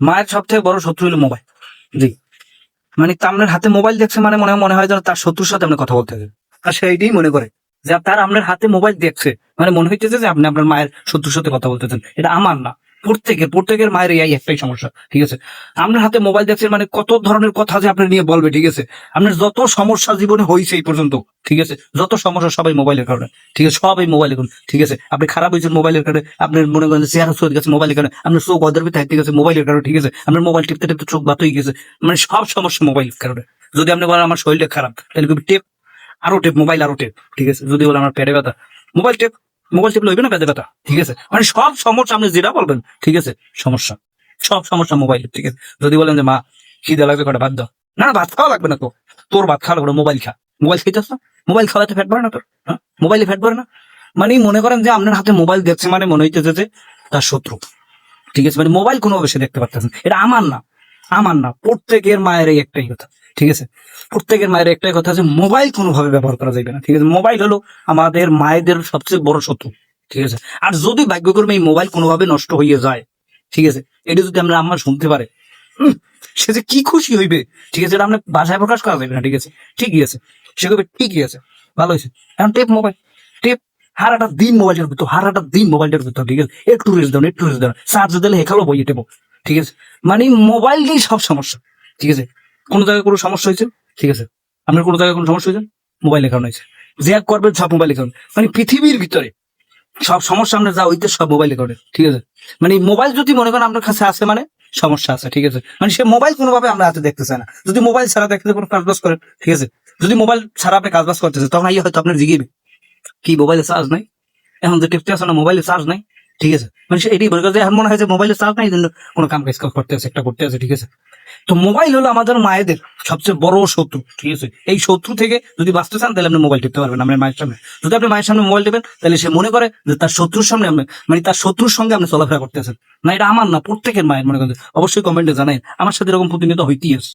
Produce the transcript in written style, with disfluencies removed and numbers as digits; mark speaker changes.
Speaker 1: মায়ের সব থেকে বড় শত্রু হলো মোবাইল। জি, মানে আপনার হাতে মোবাইল দেখছে মানে মনে হয় যেন তার শত্রুর সাথে আপনি কথা বলতে হবে, আর সে এইটাই মনে করে যে তার আপনার হাতে মোবাইল দেখছে মানে মনে হইতেছে যে আপনি আপনার মায়ের শত্রুর সাথে কথা বলতেছেন। এটা আমার না, প্রত্যেকের মায়ের এই একটাই সমস্যা, ঠিক আছে? আপনার হাতে মোবাইল দেখছেন মানে কত ধরনের কথা যে আপনার নিয়ে বলবে, ঠিক আছে? আপনার যত সমস্যা জীবনে হয়েছে এই পর্যন্ত, ঠিক আছে, যত সমস্যা সবাই মোবাইলের কারণে, ঠিক আছে, সবাই মোবাইলের কারণে, ঠিক আছে? আপনি খারাপ হয়েছেন মোবাইলের কারণে, আপনার মনে করেন চেহারা চলে গেছে মোবাইলের কারণে, আপনার চোখ অদরবি থাকতে গেছে মোবাইলের কারণে, ঠিক আছে? আপনার মোবাইল টিপতে টিপতে চোখ বাত হয়ে গেছে, মানে সব সমস্যা মোবাইলের কারণে। যদি আপনি বলেন আমার শরীরটা খারাপ, তাহলে টেপ, আরো টেপ, মোবাইল আরো টেপ, ঠিক আছে? যদি বলেন আমার পেটে ব্যথা, মোবাইল টেপ, মোবাইল টেপ লইবে না পেটে ব্যথা, ঠিক আছে? মানে সব সমস্যা আপনি যেটা বলবেন, ঠিক আছে, সমস্যা, সব সমস্যা মোবাইলের, ঠিক আছে? যদি বলেন যে মা খিদে লাগবে কটা ভাত দাও, না ভাত খাওয়া লাগবে না, তো তোর ভাত খাওয়া লাগবে না, মোবাইল খা। মোবাইল খেতেছ না, মোবাইল খাওয়াতে ফ্যাট ভরে না তোর, হ্যাঁ? মোবাইলে ফ্যাট ভরে না। মানে মনে করেন যে আপনার হাতে মোবাইল দেখছে মানে মনে হইতেছে যে তার শত্রু, ঠিক আছে? মানে মোবাইল কোনোভাবে সে দেখতে পারতেছেন। এটা আমার না, প্রত্যেকের মায়ের এই একটাই কথা, ঠিক আছে? প্রত্যেকের মায়ের একটাই কথা যে মোবাইল কোনোভাবে ব্যবহার করা যাবে না, ঠিক আছে? মোবাইল হলো আমাদের মায়েদের সবচেয়ে বড় শত্রু, ঠিক আছে? আর যদি ভাগ্যক্রমে এই মোবাইল কোনোভাবে নষ্ট হয়ে যায়, ঠিক আছে, এটা যদি আমরা আম্মা শুনতে পারে, সে যে কি খুশি হইবে, ঠিক আছে? এটা আমরা ভাষায় প্রকাশ করা যাবে না, ঠিক আছে? ঠিকই আছে, সে কবে ঠিকই আছে, ভালো হয়েছে। এখন টেপ মোবাইল, টেপ, হারাটা দিন মোবাইলটার ভিতর, ঠিক আছে? একটু রেস্ট দাও, চার্জ দিলে হেখালো বই টেপো, ঠিক আছে? মানে মোবাইলটাই সব সমস্যা, ঠিক আছে? কোনো জায়গায় কোনো সমস্যা হয়েছে, ঠিক আছে, আপনার কোনো জায়গায় কোনো সমস্যা হয়েছে, মোবাইলের কারণে হয়েছে। যে এক করবেন সব মোবাইলের কারণে, মানে পৃথিবীর ভিতরে সব সমস্যা আমরা যা হইতে সব মোবাইলে করে, ঠিক আছে? মানে মোবাইল যদি মনে করেন আপনার কাছে আছে মানে সমস্যা আছে, ঠিক আছে? মানে সে মোবাইল কোনোভাবে আমরা হাতে দেখতে চায় না। যদি মোবাইল ছাড়া দেখতে কোনো কাজ বাজ করেন, ঠিক আছে, যদি মোবাইল ছাড়া আপনি কাজ বাজ করতেছে, তখন আইয়া হয়তো আপনার জিগিবে কি মোবাইলে চার্জ নাই, এখন যে টিপতে আসে না মোবাইলে চার্জ নাই, ঠিক আছে? মানে সে এটাই বলে যে এখন মনে হয় যে মোবাইলে চার্জ নাই, জন্য কোনো কাম কাজ করতে আছে, একটা করতে আছে, ঠিক আছে? তো মোবাইল হলো আমাদের মায়েদের সবচেয়ে বড় শত্রু, ঠিক আছে? এই শত্রু থেকে যদি বাঁচতে চান তাহলে আপনি মোবাইল টিপতে পারবেন আপনার মায়ের সামনে। যদি আপনি মায়ের সামনে মোবাইল টিপেন তাহলে সে মনে করে যে তার শত্রুর সামনে আপনি, মানে তার শত্রুর সঙ্গে আপনি চলাফেরা করতেছেন। না, এটা আমার না, প্রত্যেকের মায়ের মনে করেন। অবশ্যই কমেন্টে জানাই, আমার সাথে এরকম প্রতিনিয়ত হইতেই আছে।